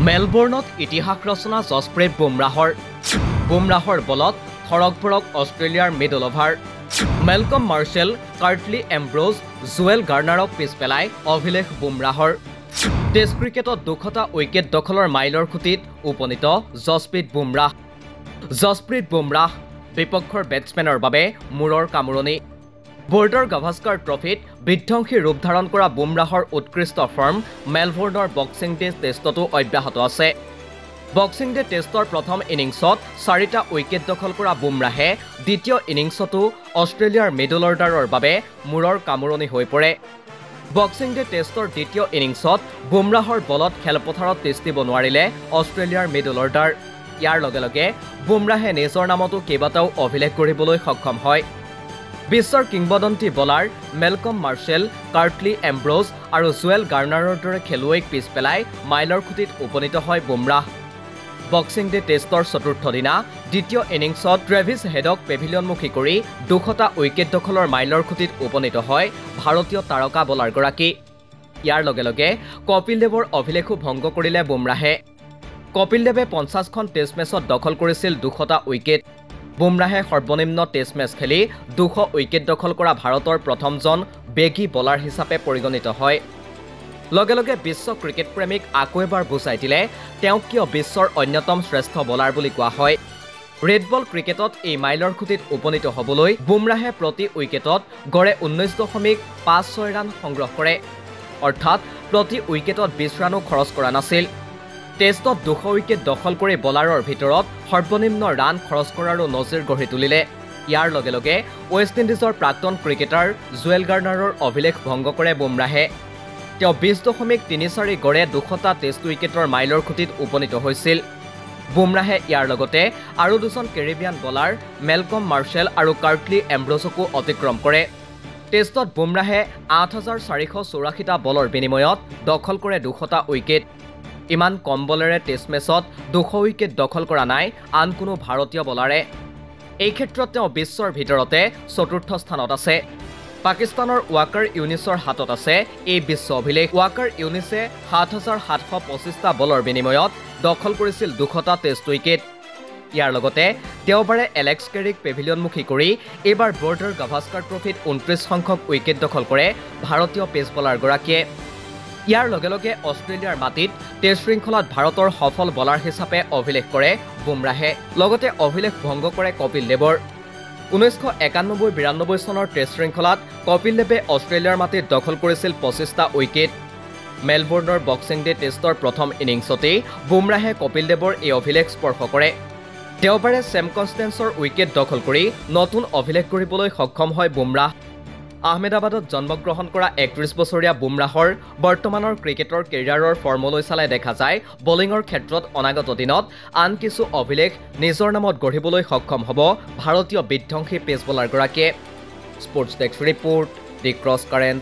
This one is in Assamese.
মেলবৰ্ণত ইতিহাস ৰচনা জছপ্ৰীত বুমৰাহৰ বলত থৰক-বৰক অষ্ট্ৰেলিয়াৰ মিডল অভাৰ Malcolm Marshall Curtly Ambrose Joel গাৰ্নাৰক পিছ পেলাই অভিলেখ বুমৰাহৰ টেষ্ট ক্ৰিকেটত 200টা উইকেট দখলৰ মাইলৰ খুঁটিত উপনীত জছপ্ৰীত বুমৰাহ বিপক্ষৰ বেটছমেনৰ বাবে মূৰৰ কামোৰণি বৰ্ডাৰ গাভাস্কাৰ ট্ৰফিত বিধ্বংসী ৰূপ ধাৰণ কৰা বুমৰাহৰ উৎকৃষ্ট ফৰ্ম মেলবৰ্ণৰ বক্সিং ডে টেষ্টতো অব্যাহত আছে বক্সিং ডে টেষ্টৰ প্ৰথম ইনিংছত 4টা উইকেট দখল কৰা বুমৰাহে দ্বিতীয় ইনিংছতো অষ্ট্ৰেলিয়াৰ মিডল অৰ্ডাৰৰ বাবে মূৰৰ কামোৰণি হৈ পৰে বক্সিং ডে টেষ্টৰ দ্বিতীয় ইনিংছত বুমৰাহৰ বলত খেলপথাৰত তিষ্ঠিব নোৱাৰিলে অষ্ট্ৰেলিয়াৰ মিডল অৰ্ডাৰ ইয়াৰ লগে লগে বুমৰাহে নিজৰ নামতো কেইবাটাও অভিলেখ কৰিবলৈ সক্ষম হয় বিশ্বৰ কিংবদন্তি বলাৰ মেলকম মাৰ্শ্বেল কাৰ্টলি এম্ব্ৰোজ আৰু জুৱেল গাৰ্নাৰৰ দৰে খেলুৱৈক পিছ পেলাই মাইলৰ খুঁটিত উপনীত হয় বুমৰাহ বক্সিং ডে টেষ্টৰ চতুৰ্থ দিনা দ্বিতীয় ইনিংছত ট্ৰেভিছ হেডক পেভিলিয়নমুখী কৰি 200টা উইকেট দখলৰ মাইলৰ খুঁটিত উপনীত হয় ভাৰতীয় তাৰকা বলাৰগৰাকী ইয়াৰ লগে লগে কপিল দেৱৰ অভিলেখো ভংগ কৰিলে বুমৰাহে কপিল দেৱে 50খন টেষ্ট মেচত দখল কৰিছিল 200টা উইকেট বুমৰাহে সৰ্বনিম্ন টেষ্ট মেচ খেলি 200 উইকেট দখল কৰা ভাৰতৰ প্ৰথমজন বেগী বলাৰ হিচাপে পৰিগণিত হয় লগে লগে বিশ্ব ক্ৰিকেট প্ৰেমীক আকৌ এবাৰ বুজাই দিলে তেওঁক কিয় বিশ্বৰ অন্যতম শ্ৰেষ্ঠ বলাৰ বুলি কোৱা হয় ৰেড বল ক্ৰিকেটত এই মাইলৰ খুঁটিত উপনীত হ'বলৈ বুমৰাহে প্ৰতি উইকেটত গড়ে 19.56 ৰান সংগ্ৰহ কৰে অৰ্থাৎ প্ৰতি উইকেটত 20 ৰানো খৰচ কৰা নাছিল টেষ্টত 200 উইকেট দখল কৰি বলাৰৰ ভিতৰত সৰ্বনিম্ন ৰান খৰচ কৰাৰো নজিৰ গঢ়ি তুলিলে ইয়াৰ লগে লগে ৱেষ্ট ইণ্ডিজৰ প্ৰাক্তন ক্ৰিকেটাৰ জুৱেল গাৰ্নাৰৰ অভিলেখ ভংগ কৰে বুমৰাহে তেওঁ 20.34 গড়ে 200টা টেষ্ট উইকেটৰ মাইলৰ খুঁটিত উপনীত হৈছিল বুমৰাহে ইয়াৰ লগতে আৰু দুজন কেৰিবিয়ান বলাৰ মেলকম মাৰ্শ্বেল আৰু কাৰ্টলি এম্ব্ৰোজকো অতিক্ৰম কৰে টেষ্টত বুমৰাহে 8484টা বলৰ বিনিময়ত দখল কৰে 200টা উইকেট ইমান কম বলেৰে টেষ্ট মেচত 200 উইকেট দখল কৰা নাই আন কোনো ভাৰতীয় বলাৰে এই ক্ষেত্ৰত তেওঁ বিশ্বৰ ভিতৰতে চতুৰ্থ স্থানত আছে পাকিস্তানৰ ৱাকাৰ ইউনিছৰ হাতত আছে এই বিশ্ব অভিলেখ ৱাকাৰ ইউনিছে 7725টা বলৰ বিনিময়ত দখল কৰিছিল 200টা টেষ্ট উইকেট ইয়াৰ লগতে দেওবাৰে এলেক্স কেৰিক পেভিলিয়নমুখী কৰি এইবাৰ বৰ্ডাৰ গাভাস্কাৰ ট্ৰফিত 29 সংখ্যক উইকেট দখল কৰে ভাৰতীয় পেচ বলাৰগৰাকীয়ে ইয়াৰ লগে লগে অষ্ট্ৰেলিয়াৰ মাটিত টেষ্ট শৃংখলাত ভাৰতৰ সফল বলাৰ হিচাপে অভিলেখ কৰে বুমৰাহে লগতে অভিলেখ ভংগ কৰে কপিল দেৱৰ 1991-92 চনৰ টেষ্ট শৃংখলাত কপিল দেৱে অষ্ট্ৰেলিয়াৰ মাটিত দখল কৰিছিল 25টা উইকেট মেলবৰ্ণৰ বক্সিং ডে টেষ্টৰ প্ৰথম ইনিংছতেই বুমৰাহে কপিল দেৱৰ এই অভিলেখ স্পৰ্শ কৰে দেওবাৰে ছেম কনষ্টেন্সৰ উইকেট দখল কৰি নতুন অভিলেখ কৰিবলৈ সক্ষম হয় বুমৰাহ আহমেদাবাদত জন্মগ্ৰহণ কৰা 31 বছৰীয়া বুমৰাহৰ বৰ্তমানৰ ক্ৰিকেটৰ কেৰিয়াৰৰ ফৰ্মলৈ চালে দেখা যায় বলিঙৰ ক্ষেত্ৰত অনাগত দিনত আন কিছু অভিলেখ নিজৰ নামত গঢ়িবলৈ সক্ষম হ'ব ভাৰতীয় বিধ্বংসী পেচ বলাৰগৰাকীয়ে sports desk report the cross current